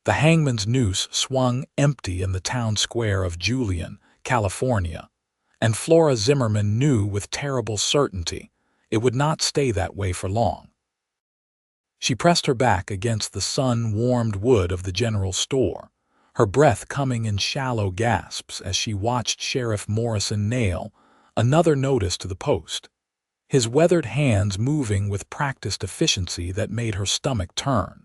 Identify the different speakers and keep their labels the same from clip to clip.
Speaker 1: The hangman's noose swung empty in the town square of Julian, California, and Flora Zimmerman knew with terrible certainty it would not stay that way for long. She pressed her back against the sun-warmed wood of the general store, her breath coming in shallow gasps as she watched Sheriff Morrison nail another notice to the post, his weathered hands moving with practiced efficiency that made her stomach turn.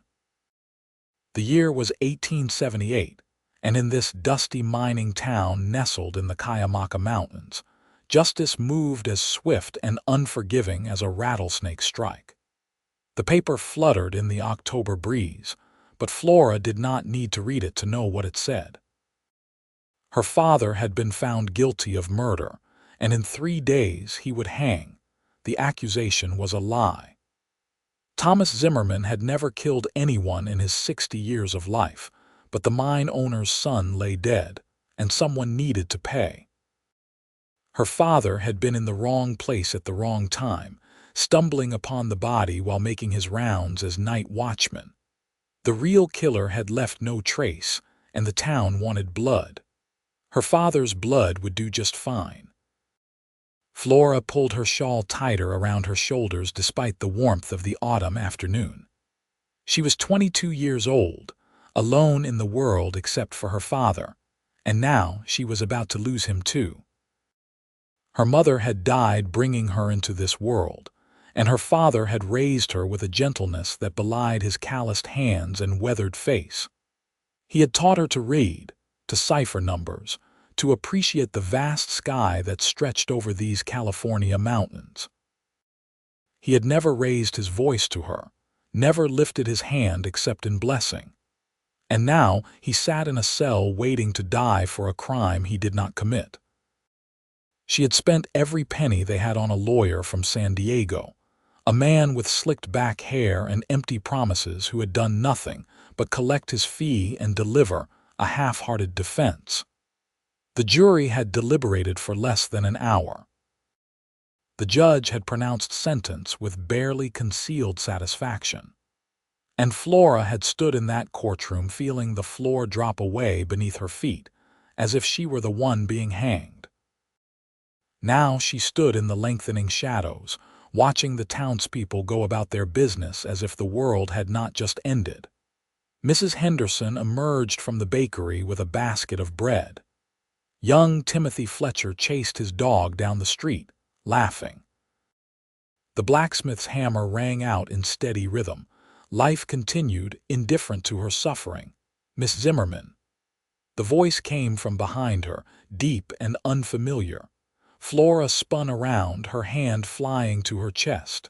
Speaker 1: The year was 1878, and in this dusty mining town nestled in the Cuyamaca Mountains, justice moved as swift and unforgiving as a rattlesnake strike. The paper fluttered in the October breeze, but Flora did not need to read it to know what it said. Her father had been found guilty of murder, and in 3 days he would hang. The accusation was a lie. Thomas Zimmerman had never killed anyone in his 60 years of life, but the mine owner's son lay dead, and someone needed to pay. Her father had been in the wrong place at the wrong time, stumbling upon the body while making his rounds as night watchman. The real killer had left no trace, and the town wanted blood. Her father's blood would do just fine. Flora pulled her shawl tighter around her shoulders despite the warmth of the autumn afternoon. She was 22 years old, alone in the world except for her father, and now she was about to lose him too. Her mother had died bringing her into this world, and her father had raised her with a gentleness that belied his calloused hands and weathered face. He had taught her to read, to cipher numbers, to appreciate the vast sky that stretched over these California mountains. He had never raised his voice to her, never lifted his hand except in blessing. And now he sat in a cell waiting to die for a crime he did not commit. She had spent every penny they had on a lawyer from San Diego, a man with slicked back hair and empty promises who had done nothing but collect his fee and deliver a half-hearted defense. The jury had deliberated for less than an hour. The judge had pronounced sentence with barely concealed satisfaction. And Flora had stood in that courtroom feeling the floor drop away beneath her feet, as if she were the one being hanged. Now she stood in the lengthening shadows, watching the townspeople go about their business as if the world had not just ended. Mrs. Henderson emerged from the bakery with a basket of bread. Young Timothy Fletcher chased his dog down the street, laughing. The blacksmith's hammer rang out in steady rhythm. Life continued, indifferent to her suffering. Miss Zimmerman. The voice came from behind her, deep and unfamiliar. Flora spun around, her hand flying to her chest.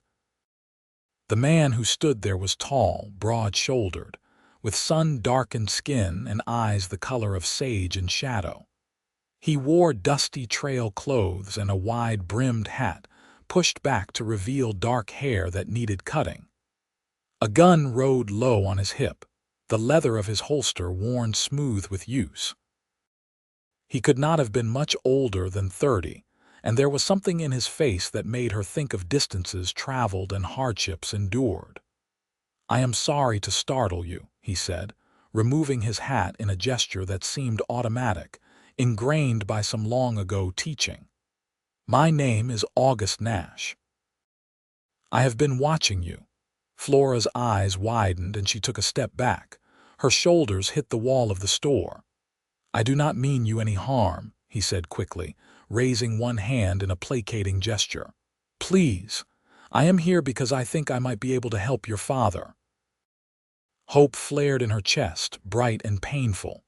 Speaker 1: The man who stood there was tall, broad-shouldered, with sun-darkened skin and eyes the color of sage and shadow. He wore dusty trail clothes and a wide-brimmed hat, pushed back to reveal dark hair that needed cutting. A gun rode low on his hip, the leather of his holster worn smooth with use. He could not have been much older than 30, and there was something in his face that made her think of distances traveled and hardships endured. "I am sorry to startle you," he said, removing his hat in a gesture that seemed automatic, ingrained by some long-ago teaching. "My name is August Nash. I have been watching you." Flora's eyes widened and she took a step back. Her shoulders hit the wall of the store. "I do not mean you any harm," he said quickly, raising one hand in a placating gesture. "Please, I am here because I think I might be able to help your father." Hope flared in her chest, bright and painful.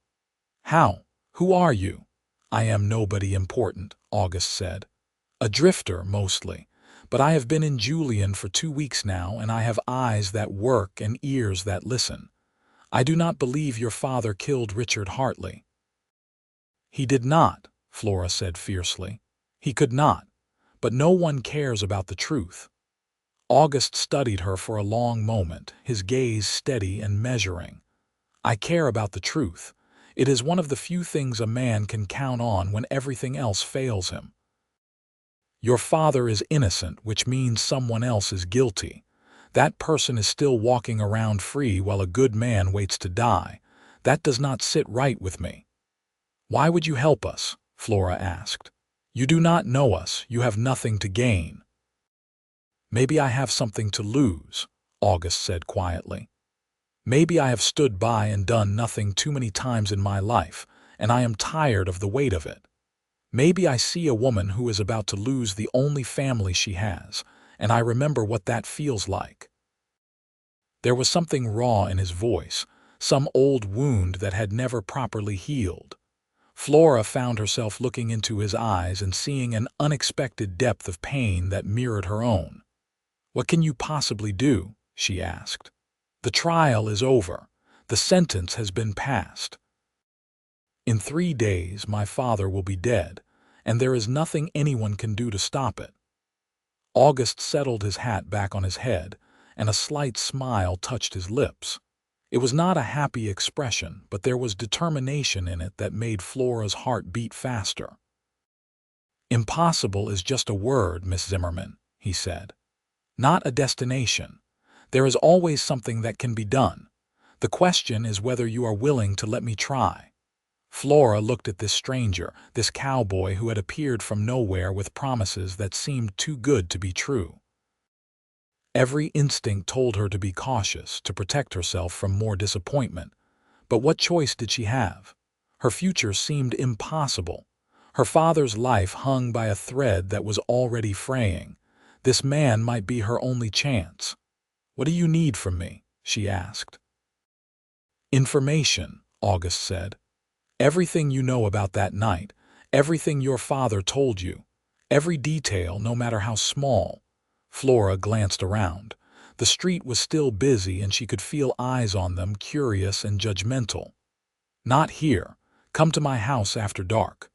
Speaker 1: "How? Who are you?" "I am nobody important," August said. "A drifter, mostly. But I have been in Julian for 2 weeks now, and I have eyes that work and ears that listen. I do not believe your father killed Richard Hartley." "He did not," Flora said fiercely. "He could not. But no one cares about the truth." August studied her for a long moment, his gaze steady and measuring. "I care about the truth. It is one of the few things a man can count on when everything else fails him. Your father is innocent, which means someone else is guilty. That person is still walking around free while a good man waits to die. That does not sit right with me." "Why would you help us?" Flora asked. "You do not know us. You have nothing to gain." "Maybe I have something to lose," August said quietly. "Maybe I have stood by and done nothing too many times in my life, and I am tired of the weight of it. Maybe I see a woman who is about to lose the only family she has, and I remember what that feels like." There was something raw in his voice, some old wound that had never properly healed. Flora found herself looking into his eyes and seeing an unexpected depth of pain that mirrored her own. "What can you possibly do?" she asked. "The trial is over. The sentence has been passed. In 3 days my father will be dead, and there is nothing anyone can do to stop it." August settled his hat back on his head, and a slight smile touched his lips. It was not a happy expression, but there was determination in it that made Flora's heart beat faster. "Impossible is just a word, Miss Zimmerman," he said. "Not a destination. There is always something that can be done. The question is whether you are willing to let me try." Flora looked at this stranger, this cowboy who had appeared from nowhere with promises that seemed too good to be true. Every instinct told her to be cautious, to protect herself from more disappointment. But what choice did she have? Her future seemed impossible. Her father's life hung by a thread that was already fraying. This man might be her only chance. "What do you need from me?" she asked. "Information," August said. "Everything you know about that night, everything your father told you, every detail, no matter how small." Flora glanced around. The street was still busy and she could feel eyes on them, curious and judgmental. "Not here. Come to my house after dark.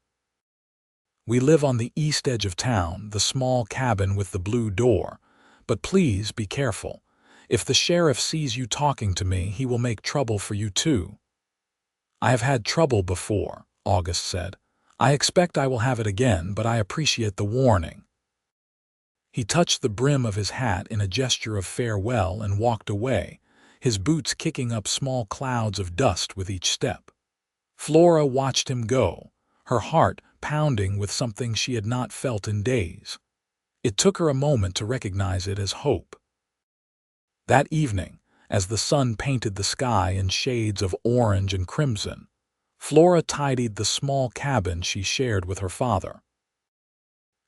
Speaker 1: We live on the east edge of town, the small cabin with the blue door. But please be careful. If the sheriff sees you talking to me, he will make trouble for you too." "I have had trouble before," August said. "I expect I will have it again, but I appreciate the warning." He touched the brim of his hat in a gesture of farewell and walked away, his boots kicking up small clouds of dust with each step. Flora watched him go, her heart pounding with something she had not felt in days. It took her a moment to recognize it as hope. That evening, as the sun painted the sky in shades of orange and crimson, Flora tidied the small cabin she shared with her father.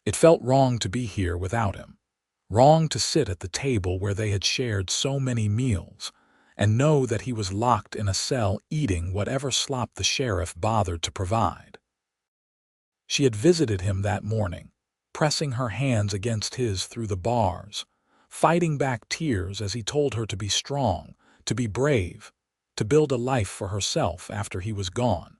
Speaker 1: It felt wrong to be here without him, wrong to sit at the table where they had shared so many meals, and know that he was locked in a cell eating whatever slop the sheriff bothered to provide. She had visited him that morning, pressing her hands against his through the bars, fighting back tears as he told her to be strong, to be brave, to build a life for herself after he was gone.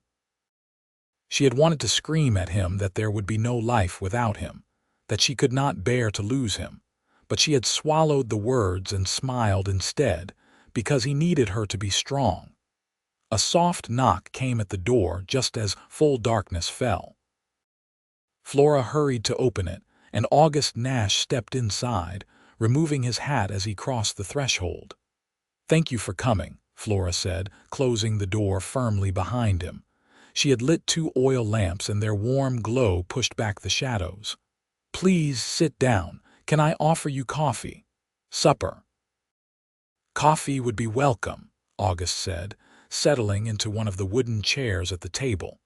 Speaker 1: She had wanted to scream at him that there would be no life without him, that she could not bear to lose him, but she had swallowed the words and smiled instead, because he needed her to be strong. A soft knock came at the door just as full darkness fell. Flora hurried to open it, and August Nash stepped inside, removing his hat as he crossed the threshold. "Thank you for coming," Flora said, closing the door firmly behind him. She had lit 2 oil lamps and their warm glow pushed back the shadows. "Please sit down. Can I offer you coffee? Supper?" "Coffee would be welcome," August said, settling into one of the wooden chairs at the table.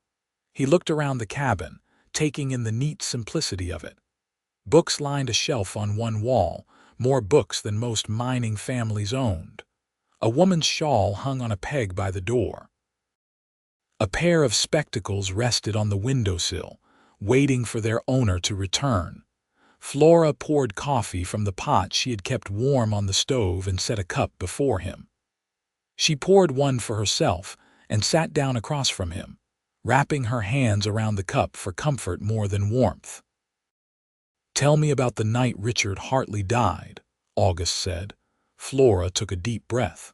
Speaker 1: He looked around the cabin, taking in the neat simplicity of it. Books lined a shelf on one wall, more books than most mining families owned. A woman's shawl hung on a peg by the door. A pair of spectacles rested on the windowsill, waiting for their owner to return. Flora poured coffee from the pot she had kept warm on the stove and set a cup before him. She poured one for herself and sat down across from him, wrapping her hands around the cup for comfort more than warmth. "Tell me about the night Richard Hartley died," August said. Flora took a deep breath.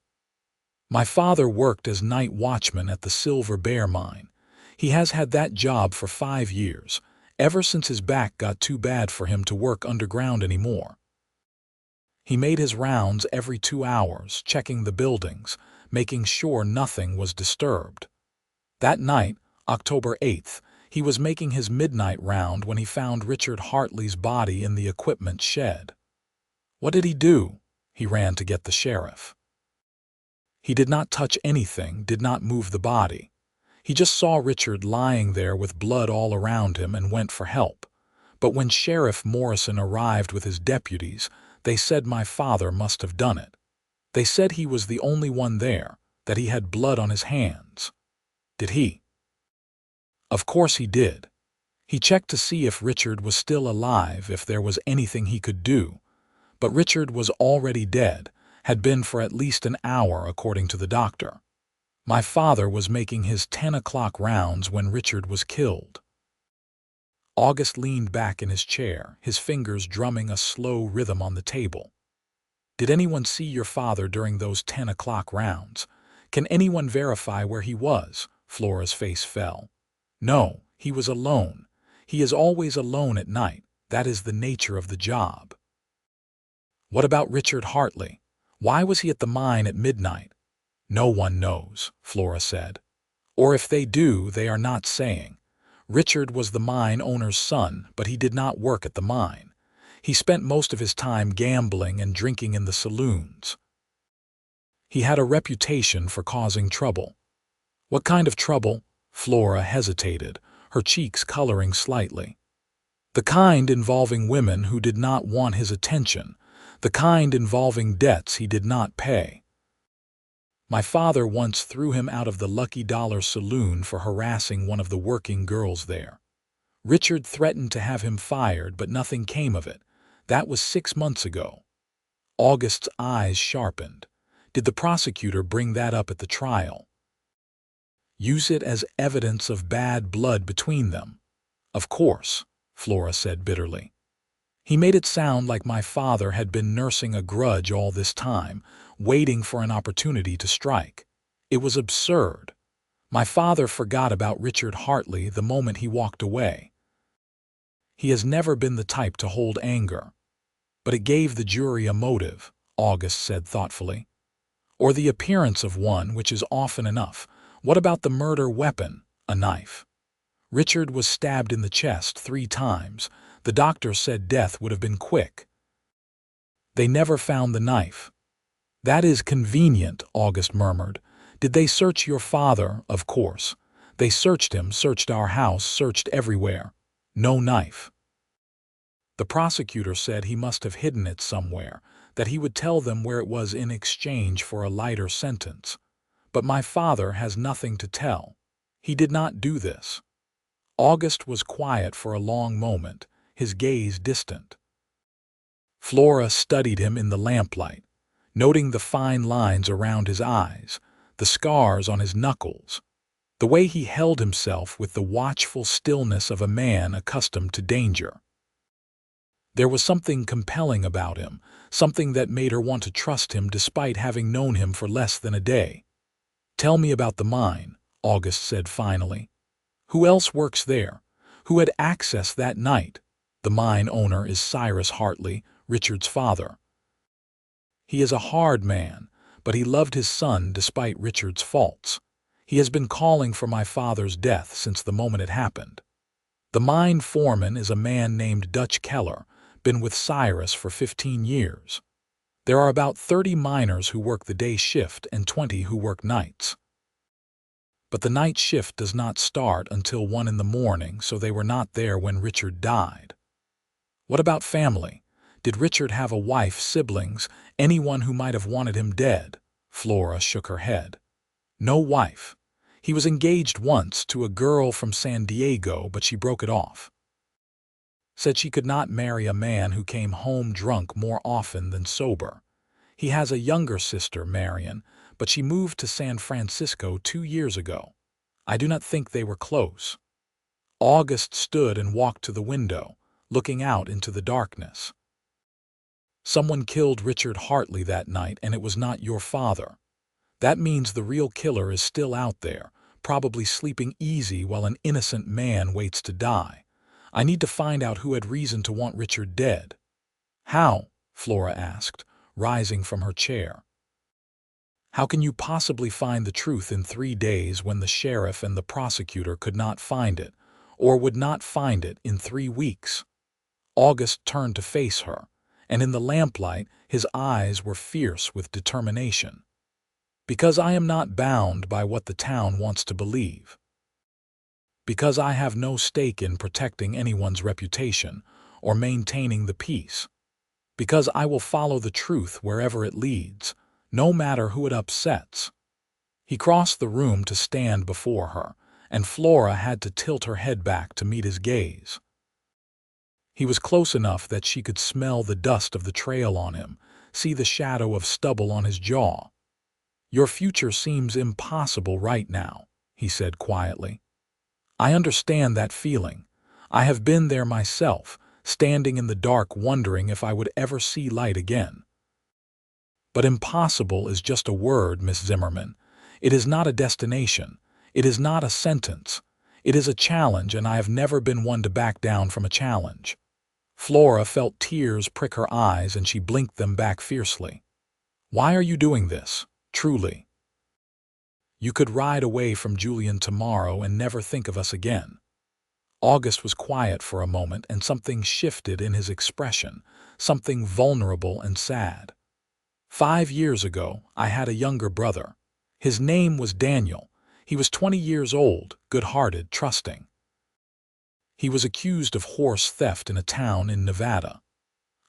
Speaker 1: "My father worked as night watchman at the Silver Bear mine. He has had that job for 5 years, ever since his back got too bad for him to work underground anymore. He made his rounds every 2 hours, checking the buildings, making sure nothing was disturbed. That night, October 8th, he was making his midnight round when he found Richard Hartley's body in the equipment shed. What did he do? He ran to get the sheriff. He did not touch anything, did not move the body. He just saw Richard lying there with blood all around him and went for help. But when Sheriff Morrison arrived with his deputies, they said my father must have done it. They said he was the only one there, that he had blood on his hands. Did he? Of course he did. He checked to see if Richard was still alive, if there was anything he could do. But Richard was already dead, had been for at least an hour according to the doctor. My father was making his 10 o'clock rounds when Richard was killed. August leaned back in his chair, his fingers drumming a slow rhythm on the table. Did anyone see your father during those 10 o'clock rounds? Can anyone verify where he was? Flora's face fell. No, he was alone. He is always alone at night. That is the nature of the job. What about Richard Hartley? Why was he at the mine at midnight? No one knows, Flora said. Or if they do, they are not saying. Richard was the mine owner's son, but he did not work at the mine. He spent most of his time gambling and drinking in the saloons. He had a reputation for causing trouble. What kind of trouble? Flora hesitated, her cheeks coloring slightly. The kind involving women who did not want his attention, the kind involving debts he did not pay. My father once threw him out of the Lucky Dollar Saloon for harassing one of the working girls there. Richard threatened to have him fired, but nothing came of it. That was 6 months ago. August's eyes sharpened. Did the prosecutor bring that up at the trial? Use it as evidence of bad blood between them? Of course, Flora said bitterly. He made it sound like my father had been nursing a grudge all this time, waiting for an opportunity to strike. It was absurd. My father forgot about Richard Hartley the moment he walked away. He has never been the type to hold anger. But it gave the jury a motive, August said thoughtfully. Or the appearance of one, which is often enough. What about the murder weapon, a knife? Richard was stabbed in the chest 3 times. The doctor said death would have been quick. They never found the knife. That is convenient, August murmured. Did they search your father? Of course. They searched him, searched our house, searched everywhere. No knife. The prosecutor said he must have hidden it somewhere, that he would tell them where it was in exchange for a lighter sentence. But my father has nothing to tell. He did not do this. August was quiet for a long moment, his gaze distant. Flora studied him in the lamplight, noting the fine lines around his eyes, the scars on his knuckles, the way he held himself with the watchful stillness of a man accustomed to danger. There was something compelling about him, something that made her want to trust him despite having known him for less than a day. Tell me about the mine, August said finally. Who else works there? Who had access that night? The mine owner is Cyrus Hartley, Richard's father. He is a hard man, but he loved his son despite Richard's faults. He has been calling for my father's death since the moment it happened. The mine foreman is a man named Dutch Keller, been with Cyrus for 15 years. There are about 30 miners who work the day shift and 20 who work nights. But the night shift does not start until 1 in the morning, so they were not there when Richard died. What about family? Did Richard have a wife, siblings, anyone who might have wanted him dead? Flora shook her head. No wife. He was engaged once to a girl from San Diego, but she broke it off. Said she could not marry a man who came home drunk more often than sober. He has a younger sister, Marion, but she moved to San Francisco 2 years ago. I do not think they were close. August stood and walked to the window, looking out into the darkness. Someone killed Richard Hartley that night, and it was not your father. That means the real killer is still out there, probably sleeping easy while an innocent man waits to die. I need to find out who had reason to want Richard dead. How? Flora asked, rising from her chair. How can you possibly find the truth in 3 days when the sheriff and the prosecutor could not find it, or would not find it in 3 weeks? August turned to face her, and in the lamplight his eyes were fierce with determination. Because I am not bound by what the town wants to believe. Because I have no stake in protecting anyone's reputation or maintaining the peace. Because I will follow the truth wherever it leads, no matter who it upsets. He crossed the room to stand before her, and Flora had to tilt her head back to meet his gaze. He was close enough that she could smell the dust of the trail on him, see the shadow of stubble on his jaw. "Your future seems impossible right now," he said quietly. "I understand that feeling. I have been there myself, standing in the dark wondering if I would ever see light again." "But impossible is just a word, Miss Zimmerman. It is not a destination. It is not a sentence. It is a challenge, and I have never been one to back down from a challenge." Flora felt tears prick her eyes, and she blinked them back fiercely. "Why are you doing this? Truly. You could ride away from Julian tomorrow and never think of us again." August was quiet for a moment, and something shifted in his expression, something vulnerable and sad. 5 years ago, I had a younger brother. His name was Daniel. He was 20 years old, good-hearted, trusting. He was accused of horse theft in a town in Nevada.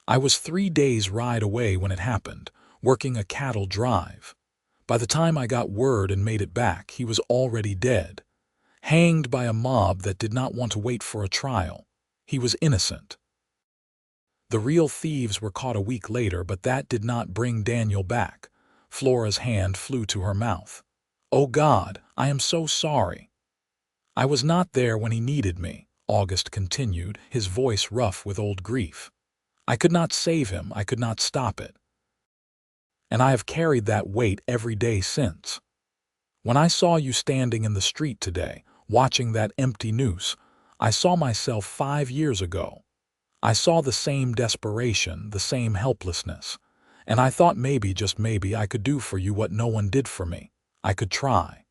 Speaker 1: I was 3 days' ride away when it happened, working a cattle drive. By the time I got word and made it back, he was already dead, hanged by a mob that did not want to wait for a trial. He was innocent. The real thieves were caught a week later, but that did not bring Daniel back. Flora's hand flew to her mouth. "Oh God, I am so sorry." "I was not there when he needed me," August continued, his voice rough with old grief. "I could not save him, I could not stop it. And I have carried that weight every day since. When I saw you standing in the street today, watching that empty noose, I saw myself 5 years ago. I saw the same desperation, the same helplessness, and I thought maybe, just maybe, I could do for you what no one did for me. I could try."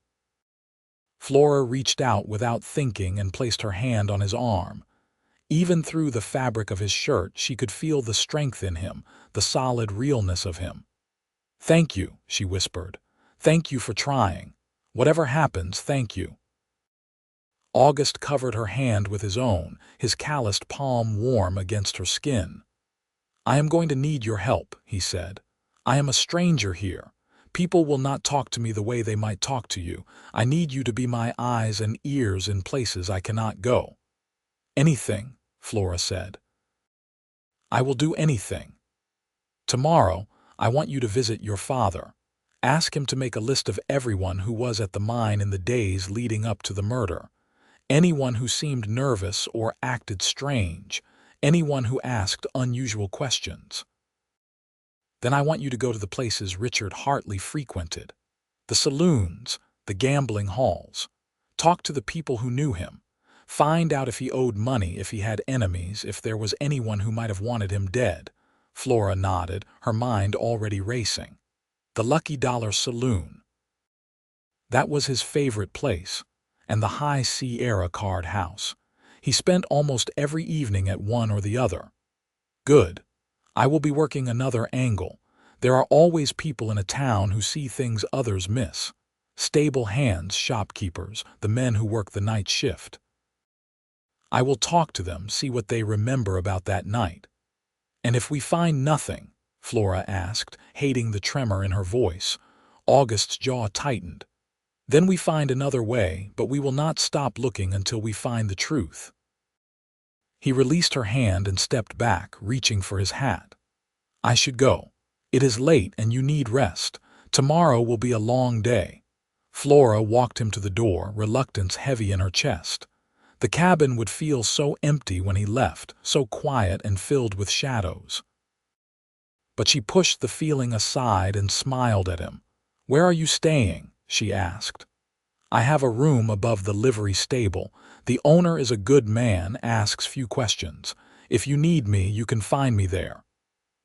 Speaker 1: Flora reached out without thinking and placed her hand on his arm. Even through the fabric of his shirt, she could feel the strength in him, the solid realness of him. "Thank you," she whispered. "Thank you for trying. Whatever happens, thank you." August covered her hand with his own, his calloused palm warm against her skin. "I am going to need your help," he said. "I am a stranger here. People will not talk to me the way they might talk to you. I need you to be my eyes and ears in places I cannot go." "Anything," Flora said. "I will do anything. Tomorrow, I want you to visit your father. Ask him to make a list of everyone who was at the mine in the days leading up to the murder. Anyone who seemed nervous or acted strange. Anyone who asked unusual questions. Then I want you to go to the places Richard Hartley frequented. The saloons, the gambling halls. Talk to the people who knew him. Find out if he owed money, if he had enemies, if there was anyone who might have wanted him dead." Flora nodded, her mind already racing. The Lucky Dollar Saloon. That was his favorite place, and the High Sierra Card House. He spent almost every evening at one or the other. "Good. I will be working another angle. There are always people in a town who see things others miss. Stable hands, shopkeepers, the men who work the night shift. I will talk to them, see what they remember about that night." "And if we find nothing?" Flora asked, hating the tremor in her voice. August's jaw tightened. "Then we find another way, but we will not stop looking until we find the truth." He released her hand and stepped back, reaching for his hat. "I should go. It is late and you need rest. Tomorrow will be a long day." Flora walked him to the door, reluctance heavy in her chest. The cabin would feel so empty when he left, so quiet and filled with shadows. But she pushed the feeling aside and smiled at him. "Where are you staying?" she asked. "I have a room above the livery stable. The owner is a good man, asks few questions. If you need me, you can find me there."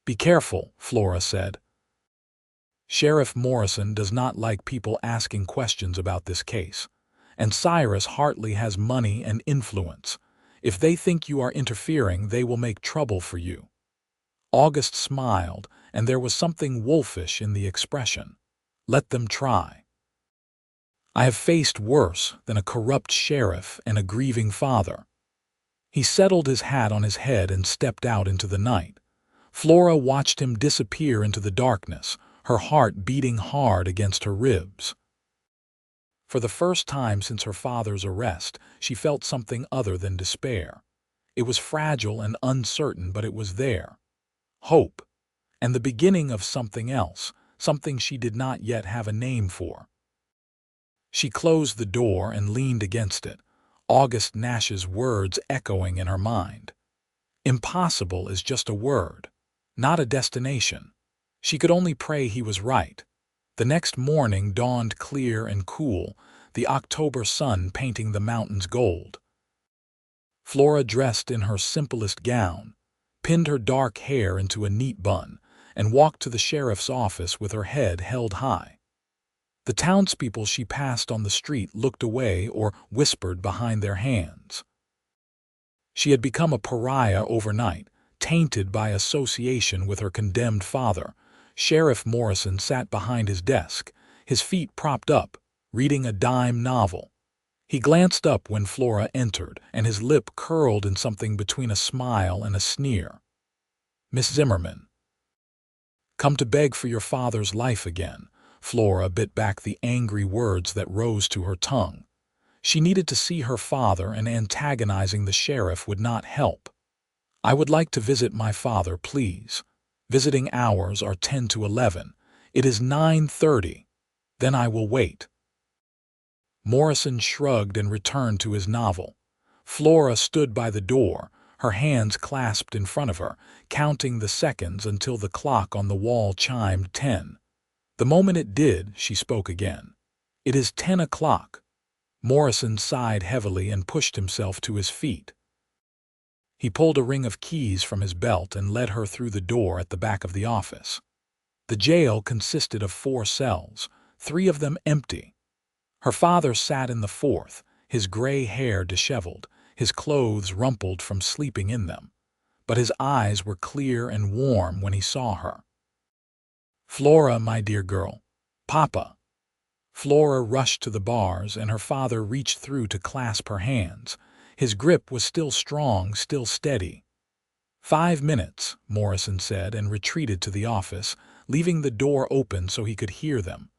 Speaker 1: "Be careful," Flora said. Sheriff Morrison does not like people asking questions about this case. And Cyrus Hartley has money and influence. If they think you are interfering, they will make trouble for you." August smiled, and there was something wolfish in the expression. "Let them try. I have faced worse than a corrupt sheriff and a grieving father." He settled his hat on his head and stepped out into the night. Flora watched him disappear into the darkness, her heart beating hard against her ribs. For the first time since her father's arrest, she felt something other than despair. It was fragile and uncertain, but it was there. Hope, and the beginning of something else, something she did not yet have a name for. She closed the door and leaned against it, August Nash's words echoing in her mind. Impossible is just a word, not a destination. She could only pray he was right. The next morning dawned clear and cool, the October sun painting the mountains gold. Flora dressed in her simplest gown, pinned her dark hair into a neat bun, and walked to the sheriff's office with her head held high. The townspeople she passed on the street looked away or whispered behind their hands. She had become a pariah overnight, tainted by association with her condemned father. Sheriff Morrison sat behind his desk, his feet propped up, reading a dime novel. He glanced up when Flora entered, and his lip curled in something between a smile and a sneer. "Miss Zimmerman." "Come to beg for your father's life again." Flora bit back the angry words that rose to her tongue. She needed to see her father, and antagonizing the sheriff would not help. "I would like to visit my father, please. Visiting hours are 10 to 11. It is 9:30. Then I will wait." Morrison shrugged and returned to his novel. Flora stood by the door, her hands clasped in front of her, counting the seconds until the clock on the wall chimed 10. The moment it did, she spoke again. "It is 10 o'clock. Morrison sighed heavily and pushed himself to his feet. He pulled a ring of keys from his belt and led her through the door at the back of the office. The jail consisted of 4 cells, 3 of them empty. Her father sat in the 4th, his gray hair disheveled, his clothes rumpled from sleeping in them. But his eyes were clear and warm when he saw her. "Flora, my dear girl. Papa." Flora rushed to the bars, and her father reached through to clasp her hands. His grip was still strong, still steady. "5 minutes," Morrison said, and retreated to the office, leaving the door open so he could hear them.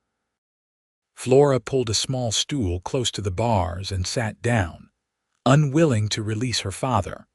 Speaker 1: Flora pulled a small stool close to the bars and sat down, unwilling to release her father.